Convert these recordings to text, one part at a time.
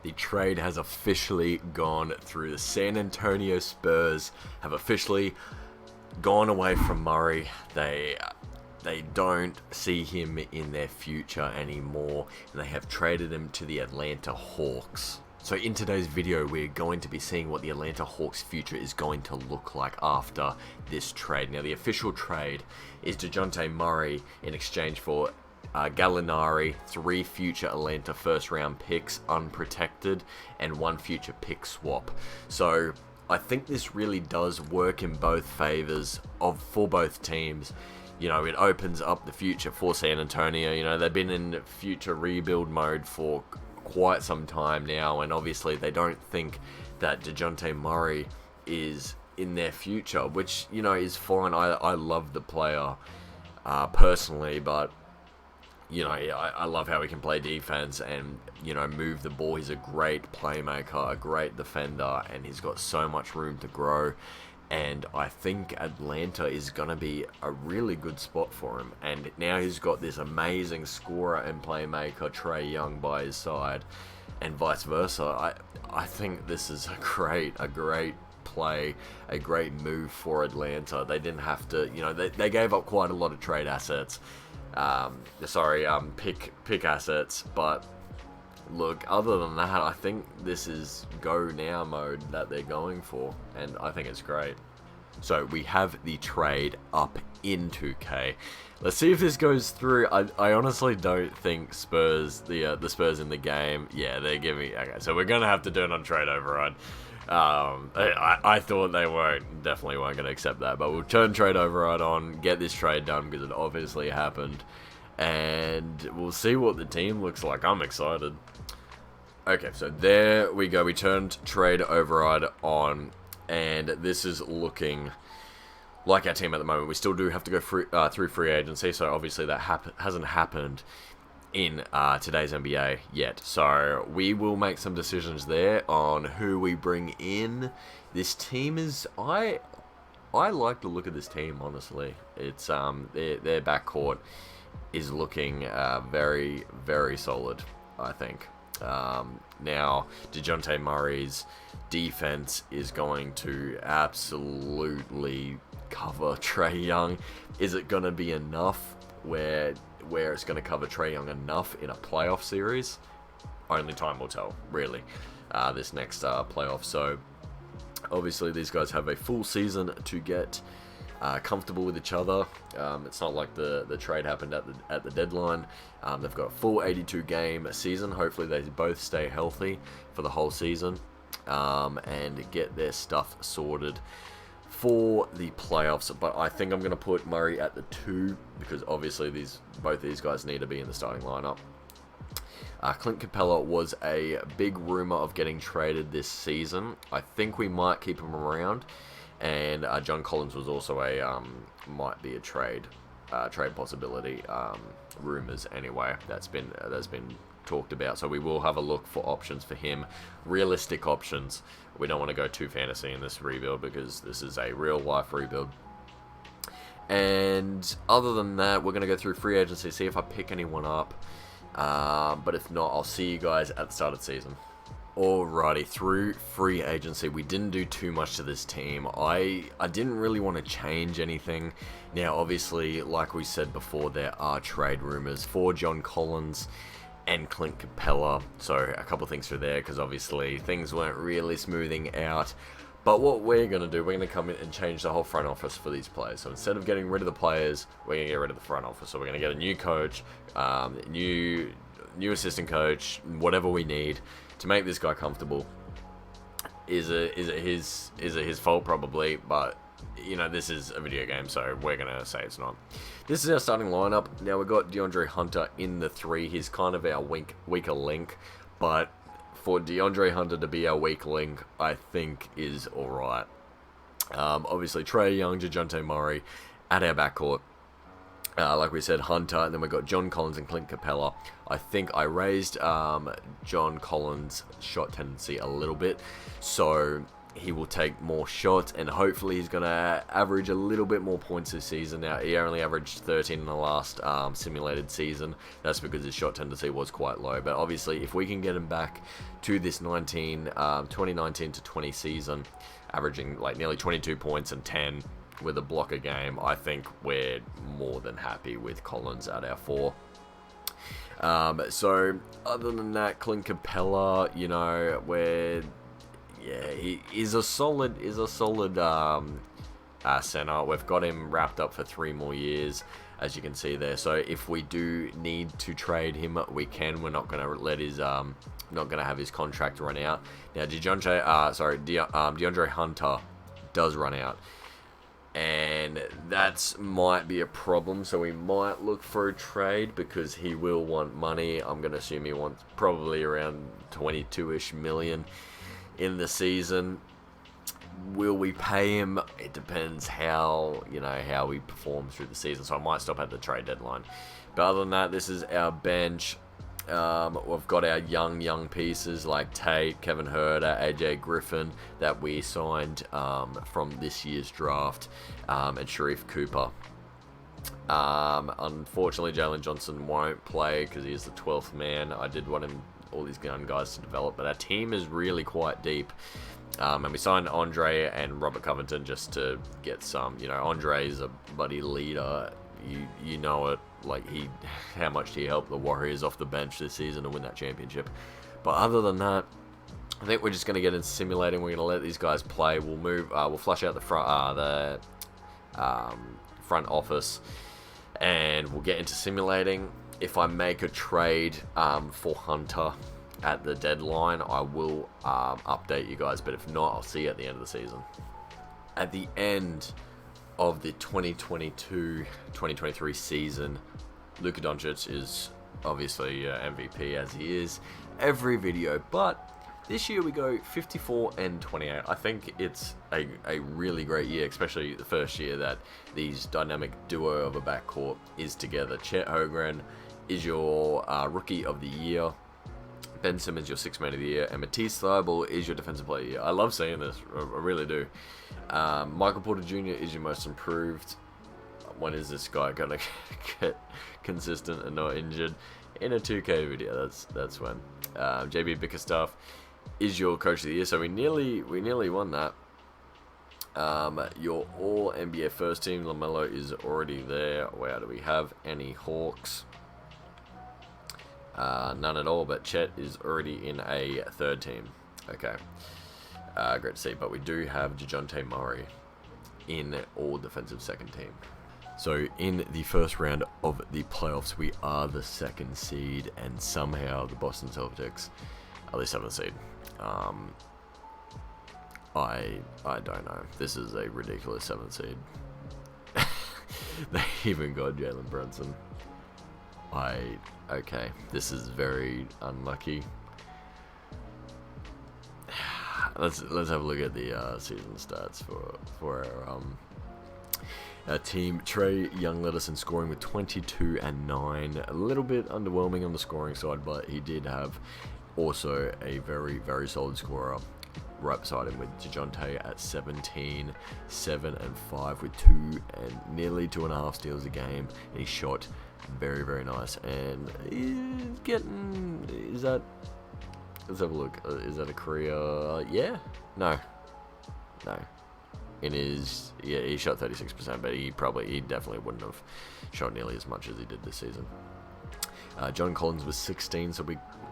The trade has officially gone through. The San Antonio Spurs have officially gone away from Murray. They don't see him in their future anymore, and they have traded him to the Atlanta Hawks. So in today's video, we're going to be seeing what the Atlanta Hawks' future is going to look like after this trade. Now, the official trade is DeJounte Murray in exchange for Gallinari, 3 future Atlanta first-round picks, unprotected, and 1 future pick swap. So I think this really does work in both favors for both teams. You know, it opens up the future for San Antonio. You know, they've been in future rebuild mode for quite some time now, and obviously they don't think that DeJounte Murray is in their future, which, you know, is fine. I love the player personally, but, you know, I love how he can play defense and, you know, move the ball. He's a great playmaker, a great defender, and he's got so much room to grow. And I think Atlanta is going to be a really good spot for him. And now he's got this amazing scorer and playmaker, Trae Young, by his side, and vice versa. I think this is a great play, a great move for Atlanta. They didn't have to, you know, they gave up quite a lot of trade assets. Pick assets, but look, other than that, I think this is go now mode that they're going for, and I think it's great. So we have the trade up in 2K. Let's see if this goes through. I honestly don't think the Spurs in the game, yeah, they're giving, okay, so we're gonna have to do it on trade override. I thought they definitely weren't going to accept that, but we'll turn trade override on, get this trade done because it obviously happened, and we'll see what the team looks like. I'm excited. Okay, so there we go. We turned trade override on, and this is looking like our team at the moment. We still do have to go through free agency, so obviously that hasn't happened in today's NBA yet. So we will make some decisions there on who we bring in. This team is, I like the look of this team, honestly. It's their backcourt is looking very, very solid, I think. Now, DeJounte Murray's defense is going to absolutely cover Trae Young. Is it going to be enough where it's going to cover Trae Young enough in a playoff series? Only time will tell, really, this next playoff. So, obviously, these guys have a full season to get comfortable with each other. It's not like the trade happened at the deadline. They've got a full 82-game season. Hopefully, they both stay healthy for the whole season and get their stuff sorted for the playoffs. But I think I'm going to put Murray at the 2 because obviously both these guys need to be in the starting lineup. Clint Capella was a big rumor of getting traded this season. I think we might keep him around. And John Collins was also might be a trade possibility. Rumors anyway. That's been talked about. So we will have a look for options for him, realistic options. We don't want to go too fantasy in this rebuild because this is a real life rebuild. And other than that, we're going to go through free agency, see if I pick anyone up. But if not, I'll see you guys at the start of the season. Alrighty, through free agency, we didn't do too much to this team. I didn't really want to change anything. Now, obviously, like we said before, there are trade rumors for John Collins and Clint Capella. So, a couple things through there, because obviously, things weren't really smoothing out. But what we're going to do, we're going to come in and change the whole front office for these players. So, instead of getting rid of the players, we're going to get rid of the front office. So, we're going to get a new coach, new assistant coach, whatever we need to make this guy comfortable. Is it his fault? Probably, but you know, this is a video game, so we're gonna say it's not. This is our starting lineup. Now we've got DeAndre Hunter in the 3. He's kind of our weaker link, but for DeAndre Hunter to be our weak link, I think is alright. Obviously Trae Young, DeJounte Murray at our backcourt. Like we said, Hunter, and then we've got John Collins and Clint Capella. I think I raised John Collins' shot tendency a little bit, so he will take more shots, and hopefully he's going to average a little bit more points this season. Now, he only averaged 13 in the last simulated season. That's because his shot tendency was quite low. But obviously, if we can get him back to this 2019 to 20 season, averaging like nearly 22 points and 10 with a block a game, I think we're more than happy with Collins at our 4. So, other than that, Clint Capella, you know, he is a solid center. We've got him wrapped up for 3 more years, as you can see there. So if we do need to trade him, we can. We're not going to let his not going to have his contract run out. Now DeAndre Hunter does run out, and that might be a problem. So we might look for a trade because he will want money. I'm going to assume he wants probably around 22-ish million in the season. Will we pay him? It depends how he performs through the season. So I might stop at the trade deadline. But other than that, this is our bench. We've got our young pieces like Tate, Kevin Huerter, AJ Griffin that we signed from this year's draft, and Sharif Cooper. Unfortunately, Jalen Johnson won't play because he is the 12th man. I did want all these young guys to develop, but our team is really quite deep. And we signed Andre and Robert Covington just to get some. Andre's a buddy leader. You know it. Like how much he helped the Warriors off the bench this season to win that championship. But other than that, I think we're just going to get into simulating. We're going to let these guys play. We'll move. We'll flush out the front office, and we'll get into simulating. If I make a trade for Hunter at the deadline, I will update you guys. But if not, I'll see you at the end of the season. At the end of the 2022-2023 season, Luka Doncic is obviously MVP, as he is every video. But this year we go 54 and 28. I think it's a really great year, especially the first year that these dynamic duo of a backcourt is together. Chet Holmgren is your Rookie of the Year. Ben Simmons, your Sixth Man of the Year, and Matisse Thybulle is your Defensive Player of the Year. I love seeing this, I really do. Michael Porter Jr. is your Most Improved. When is this guy gonna get consistent and not injured? In a 2K video, that's when. JB Bickerstaff is your Coach of the Year, so we nearly won that. Your All NBA First Team, LaMelo is already there. Wow, do we have any Hawks? None at all, but Chet is already in a third team. Okay. Great to see. But we do have DeJounte Murray in all defensive second team. So in the first round of the playoffs, we are the 2nd seed, and somehow the Boston Celtics are the 7th seed. I don't know. This is a ridiculous 7th seed. They even got Jalen Brunson. Okay, this is very unlucky. Let's have a look at the season stats for our team. Trae Young led us in scoring with 22 and 9. A little bit underwhelming on the scoring side, but he did have also a very, very solid scorer right beside him with DeJounte at 17, 7 and 5 with 2 and nearly 2.5 steals a game. And he shot very, very nice. And he's getting... Let's have a look. Is that a career? Yeah? No. He shot 36%, but he definitely wouldn't have shot nearly as much as he did this season. John Collins was 16, so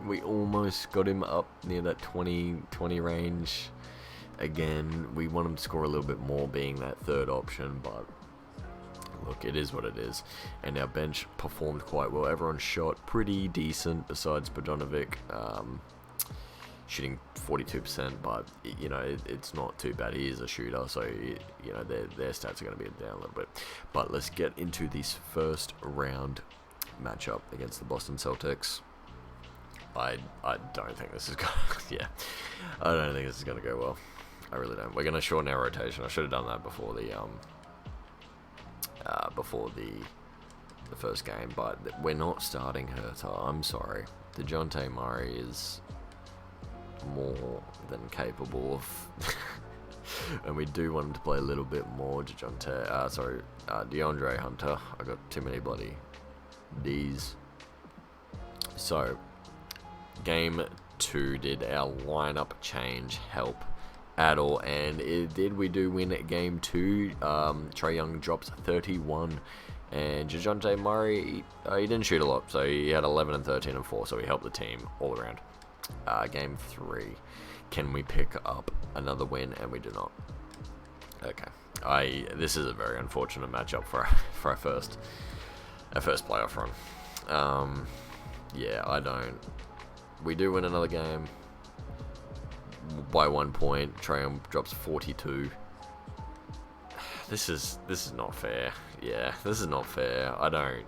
we almost got him up near that 20 range. Again, we want him to score a little bit more, being that third option, but look, it is what it is. And our bench performed quite well. Everyone shot pretty decent besides Bogdanovic, shooting 42%, but it's not too bad. He is a shooter, so their stats are going to be down a little bit. But let's get into this first round matchup against the Boston Celtics. I don't think this is going I don't think this is going to go well. I really don't. We're going to shorten our rotation. I should have done that before the first game, but we're not starting Herter. I'm sorry. DeJounte Murray is more than capable of And we do want him to play a little bit more. DeAndre Hunter. I got too many bloody D's. So, game 2, did our lineup change help at all? And it did. We do win at game 2. Trae Young drops 31. And DeJounte Murray, he didn't shoot a lot, so he had 11 and 13 and 4, so he helped the team all around. Game 3, can we pick up another win? And we do not. Okay, this is a very unfortunate matchup for our first playoff run. Yeah, I don't. We do win another game by 1 point. Trae Young drops 42. This is not fair. Yeah, this is not fair. I don't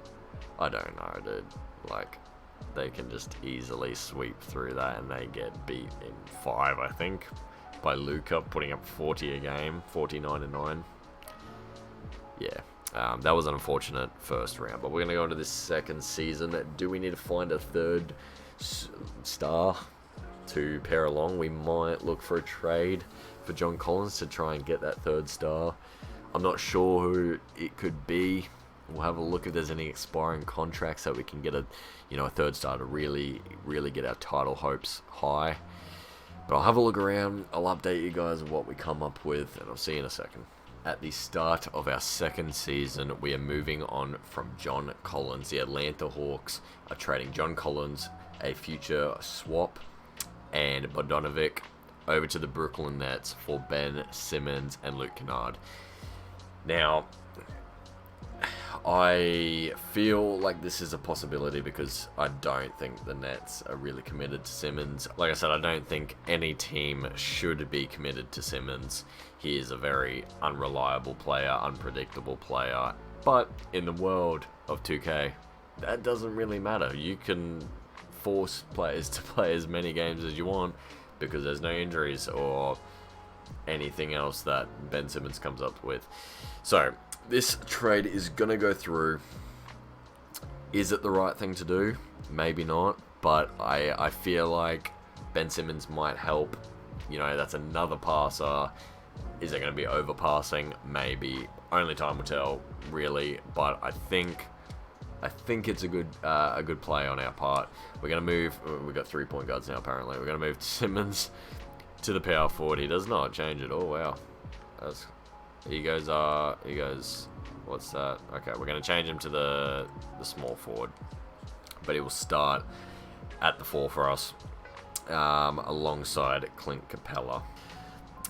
know, dude. Like, they can just easily sweep through that, and they get beat in 5, I think, by Luka, putting up 40 a game, 49 and 9. Yeah, that was an unfortunate first round, but we're gonna go into this second season. Do we need to find a third star to pair along? We might look for a trade for John Collins to try and get that third star. I'm not sure who it could be. We'll have a look if there's any expiring contracts that we can get a third star to really get our title hopes high. But I'll have a look around. I'll update you guys on what we come up with, and I'll see you in a second. At the start of our second season, we are moving on from John Collins. The Atlanta Hawks are trading John Collins, a future swap, and Bogdanovic over to the Brooklyn Nets for Ben Simmons and Luke Kennard. Now, I feel like this is a possibility because I don't think the Nets are really committed to Simmons. Like I said, I don't think any team should be committed to Simmons. He is a very unreliable player, unpredictable player. But in the world of 2K, that doesn't really matter. You can force players to play as many games as you want because there's no injuries or anything else that Ben Simmons comes up with. So, this trade is going to go through. Is it the right thing to do? Maybe not, but I feel like Ben Simmons might help. That's another passer. Is it going to be overpassing? Maybe. Only time will tell, really, but I think it's a good play on our part. We're going to move. We've got 3-point guards now, apparently. We're going to move Simmons to the power forward. He does not change it. Oh, wow. He goes, what's that? Okay, we're going to change him to the small forward. But he will start at the 4 for us, alongside Clint Capella.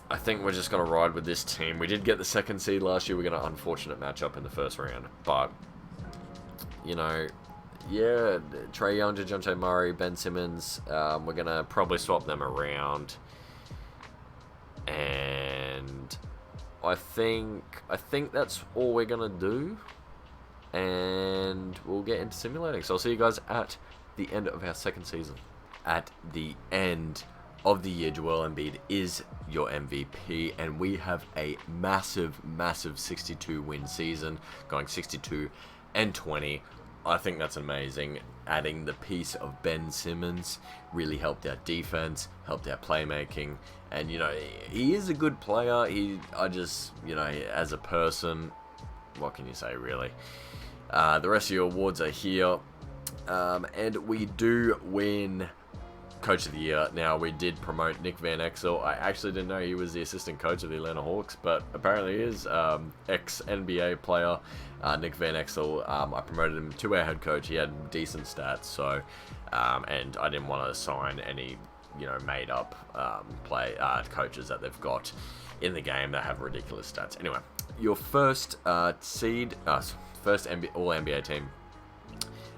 I think we're just going to ride with this team. We did get the 2nd seed last year. We got an unfortunate matchup in the first round. But, yeah, Trae Young, DeJounte Murray, Ben Simmons, we're going to probably swap them around. And I think that's all we're gonna do, and we'll get into simulating. So I'll see you guys at the end of our second season. At the end of the year, Joel Embiid is your MVP, and we have a massive 62 win season, going 62 and 20. I think that's amazing. Adding the piece of Ben Simmons really helped our defense, helped our playmaking, and he is a good player. As a person, what can you say, really? The rest of your awards are here, and we do win Coach of the Year. Now, we did promote Nick Van Exel. I actually didn't know he was the assistant coach of the Atlanta Hawks, but apparently he is. Ex-NBA player, Nick Van Exel. I promoted him to our head coach. He had decent stats, so, and I didn't want to sign any, made up coaches that they've got in the game that have ridiculous stats. Anyway, your first seed, first All-NBA team.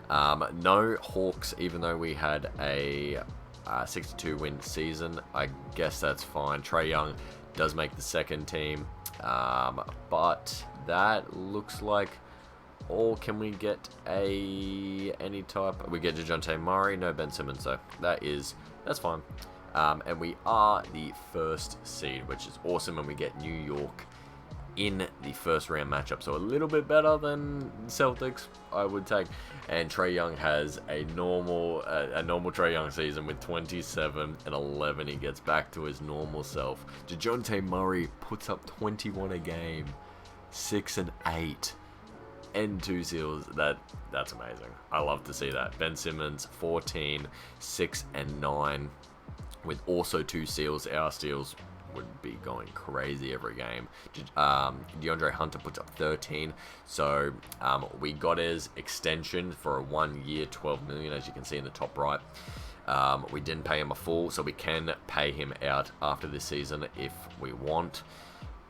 No Hawks, even though we had a 62 win season. I guess that's fine. Trae Young does make the second team, but that looks like all. Can we get any type? We get DeJounte Murray, no Ben Simmons, so that's fine. And we are the first seed, which is awesome, and we get New York in the first round matchup. So a little bit better than Celtics, I would take. And Trae Young has a normal Trae Young season with 27 and 11. He gets back to his normal self. DeJounte Murray puts up 21 a game, 6 and 8. And 2 steals. That's amazing. I love to see that. Ben Simmons, 14, 6 and 9, with also 2 steals. Our steals would be going crazy every game. DeAndre Hunter puts up 13. So we got his extension for a 1 year, $12 million, as you can see in the top right. We didn't pay him a full, so we can pay him out after this season if we want,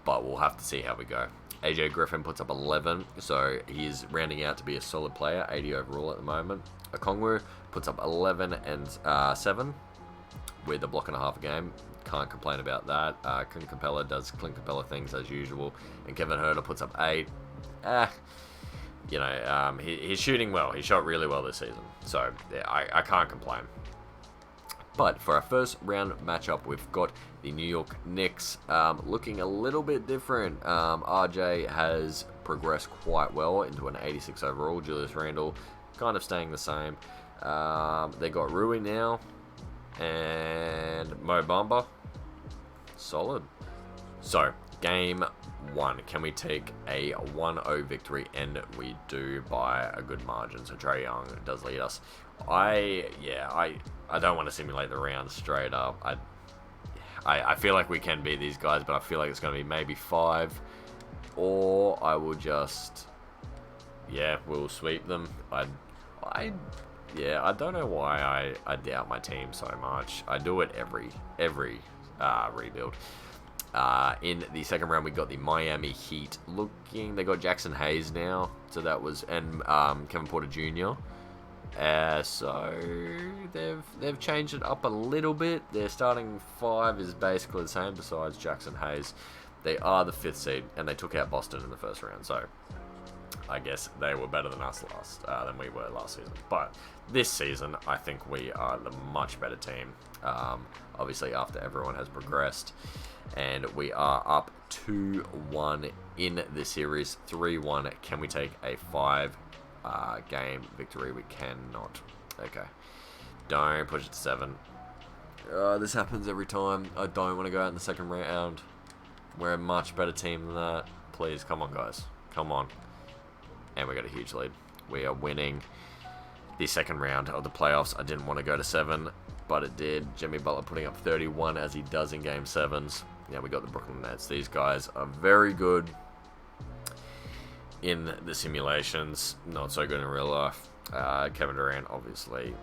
but we'll have to see how we go. AJ Griffin puts up 11, so he's rounding out to be a solid player, 80 overall at the moment. Okongwu puts up 11 and 7 with a block and a half a game. Can't complain about that. Clint Capella does Clint Capella things as usual, and Kevin Huerter puts up 8. He's shooting well. He shot really well this season, so yeah, I can't complain. But for our first round matchup, we've got the New York Knicks looking a little bit different. RJ has progressed quite well into an 86 overall. Julius Randle kind of staying the same. They got Rui now and Mo Bamba. Solid. So, game 1. Can we take a 1-0 victory? And we do by a good margin. So Trae Young does lead us. I don't want to simulate the round straight up. I feel like we can beat these guys, but I feel like it's going to be maybe 5. Or I will just... we'll sweep them. I don't know why I doubt my team so much. I do it every rebuild. In the second round, we got the Miami Heat they got Jackson Hayes now. So that was... And Kevin Porter Jr., so they've changed it up a little bit. Their starting 5 is basically the same besides Jackson Hayes. They are the 5th seed, and they took out Boston in the first round. So I guess they were better than us than we were last season. But this season, I think we are the much better team. Obviously, after everyone has progressed, and we are up 2-1 in the series, 3-1. Can we take a 5 game victory? We cannot. Okay, don't push it to 7. This happens every time. I don't want to go out in the second round. We're a much better team than that. Please, come on, guys, come on. And we got a huge lead. We are winning the second round of the playoffs. I didn't want to go to 7, but it did. Jimmy Butler putting up 31 as he does in game 7s. Yeah, we got the Brooklyn Nets. These guys are very good in the simulations, not so good in real life. Kevin Durant, obviously,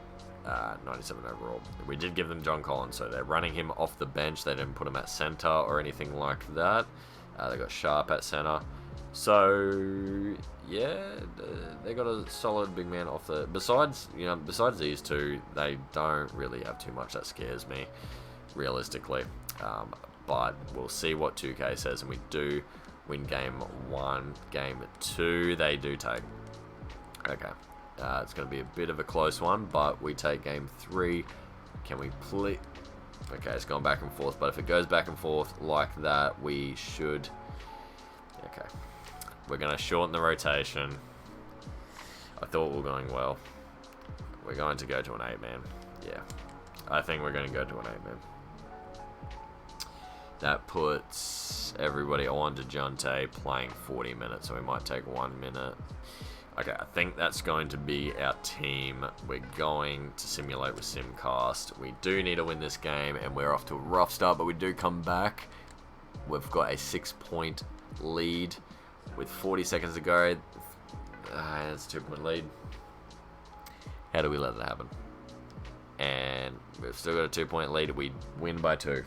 97 overall. We did give them John Collins, so they're running him off the bench. They didn't put him at center or anything like that. They got Sharp at center. So, yeah, they got a solid big man off the... Besides these two, they don't really have too much that scares me, realistically. But we'll see what 2K says, and we do win game 1. Game 2, they do take. Okay. It's going to be a bit of a close one, but we take game 3. Can we please... Okay, it's gone back and forth, but if it goes back and forth like that, we should... Okay. We're going to shorten the rotation. I thought we were going well. We're going to go to an 8-man. Yeah. I think we're going to go to an 8-man. That puts everybody on DeJounte playing 40 minutes, so we might take 1 minute. Okay, I think that's going to be our team. We're going to simulate with Simcast. We do need to win this game, and we're off to a rough start, but we do come back. We've got a 6-point lead with 40 seconds to go. It's a 2-point lead. How do we let that happen? And we've still got a 2-point lead. We win by 2.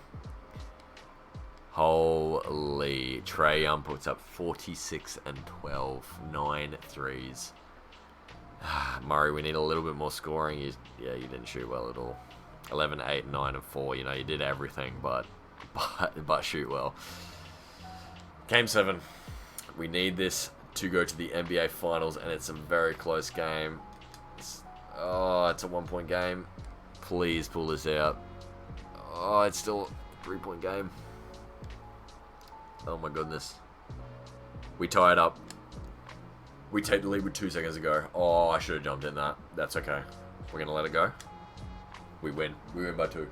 Holy. Trae Young puts up 46 and 12. 9 threes. Murray, we need a little bit more scoring. You didn't shoot well at all. 11, 8, 9, and 4. You know, you did everything but shoot well. Game 7. We need this to go to the NBA Finals, and it's a very close game. It's a 1-point game. Please pull this out. Oh, it's still a 3-point game. Oh my goodness. We tie it up. We take the lead with 2 seconds to go. Oh, I should have jumped in that. That's okay. We're going to let it go. We win. We win by 2.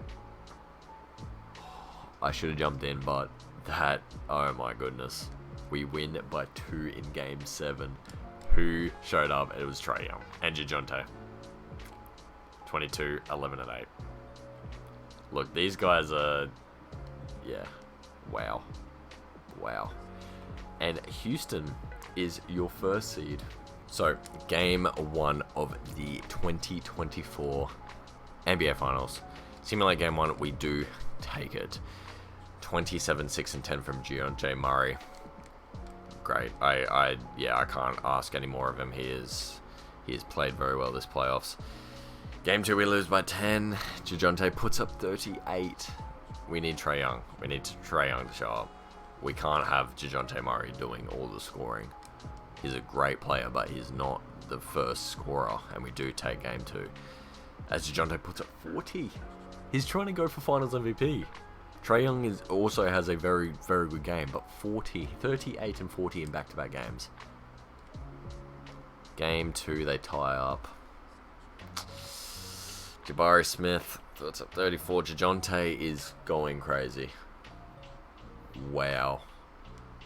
I should have jumped in, but that... Oh my goodness. We win by 2 in Game 7. Who showed up? It was Trae Young and DeJounte. 22, 11, and 8. Look, these guys are... Yeah. Wow. Wow. And Houston is your first seed. So, Game 1 of the 2024 NBA Finals. Simulate Game 1, we do take it. 27, 6, and 10 from DeJounte Murray. Great. I can't ask any more of him. He has played very well this playoffs. Game 2, we lose by 10. DeJounte puts up 38. We need Trae Young. We need Trae Young to show up. We can't have DeJounte Murray doing all the scoring. He's a great player, but he's not the first scorer, and we do take Game 2. As DeJounte puts up 40. He's trying to go for Finals MVP. Trae Young also has a very, very good game, but 38 and 40 in back-to-back games. Game 2, they tie up. Jabari Smith puts up 34. DeJounte is going crazy. Wow.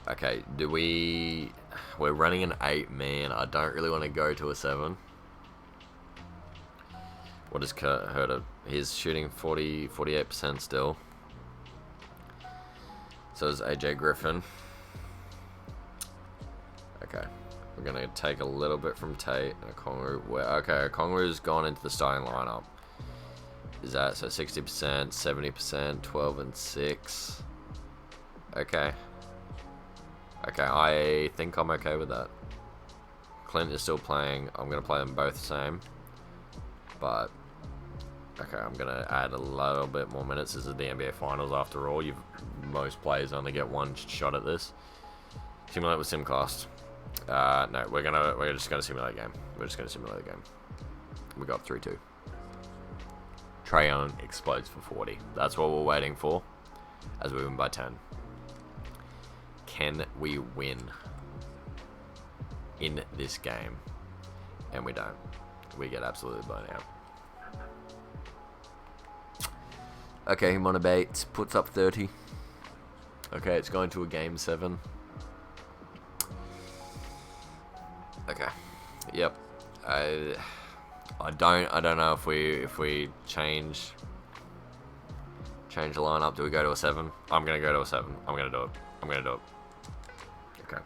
Okay, we're running an 8, man. I don't really want to go to a 7. What is Kurt Herter? He's shooting 48% still. So is AJ Griffin. Okay. We're going to take a little bit from Tate and Okongwu. Okay, Okongwu's gone into the starting lineup. Is that so 60%, 70%, 12 and 6? Okay. Okay, I think I'm okay with that. Clint is still playing. I'm going to play them both the same. But, okay, I'm going to add a little bit more minutes. This is the NBA Finals after all. Most players only get one shot at this. Simulate with SimCast. No, we're just going to simulate a game. We're just going to simulate a game. We got 3-2. Trae Young explodes for 40. That's what we're waiting for as we win by 10. Can we win in this game? And we don't. We get absolutely blown out. Okay, Monobates puts up 30. Okay, it's going to a Game 7. Okay. Yep. I don't know if we change the lineup. Do we go to a 7? I'm gonna go to a 7. I'm gonna do it. Okay.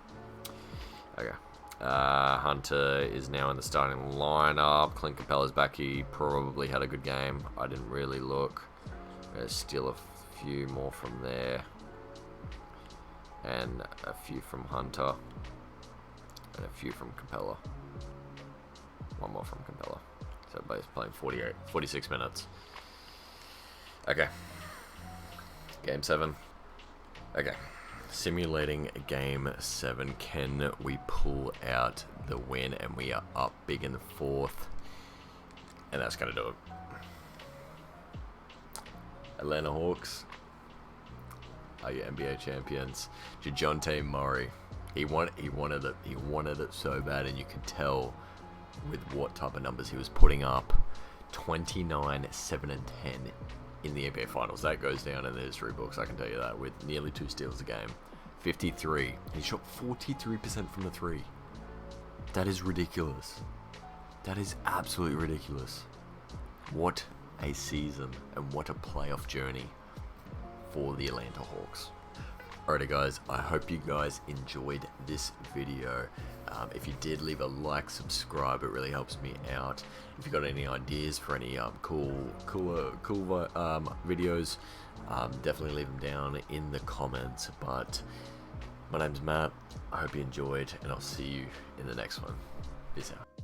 Okay. Hunter is now in the starting lineup. Clint Capella's back. He probably had a good game. I didn't really look. There's still a few more from there. And a few from Hunter. And a few from Capella. One more from Capella. So both playing 46 minutes. Okay. Game 7. Okay. Simulating Game 7. Can we pull out the win? And we are up big in the 4th. And that's going to do it. Atlanta Hawks are your NBA champions. DeJounte Murray. He wanted it so bad, and you could tell with what type of numbers he was putting up. 29, 7, and 10 in the NBA Finals. That goes down in the history books, I can tell you that, with nearly 2 steals a game. 53. He shot 43% from the 3. That is ridiculous. That is absolutely ridiculous. What a season and what a playoff journey for the Atlanta Hawks. Alrighty guys, I hope you guys enjoyed this video. If you did, leave a like, subscribe, it really helps me out. If you got any ideas for any cool videos, definitely leave them down in the comments. But my name's Matt, I hope you enjoyed, and I'll see you in the next one. Peace out.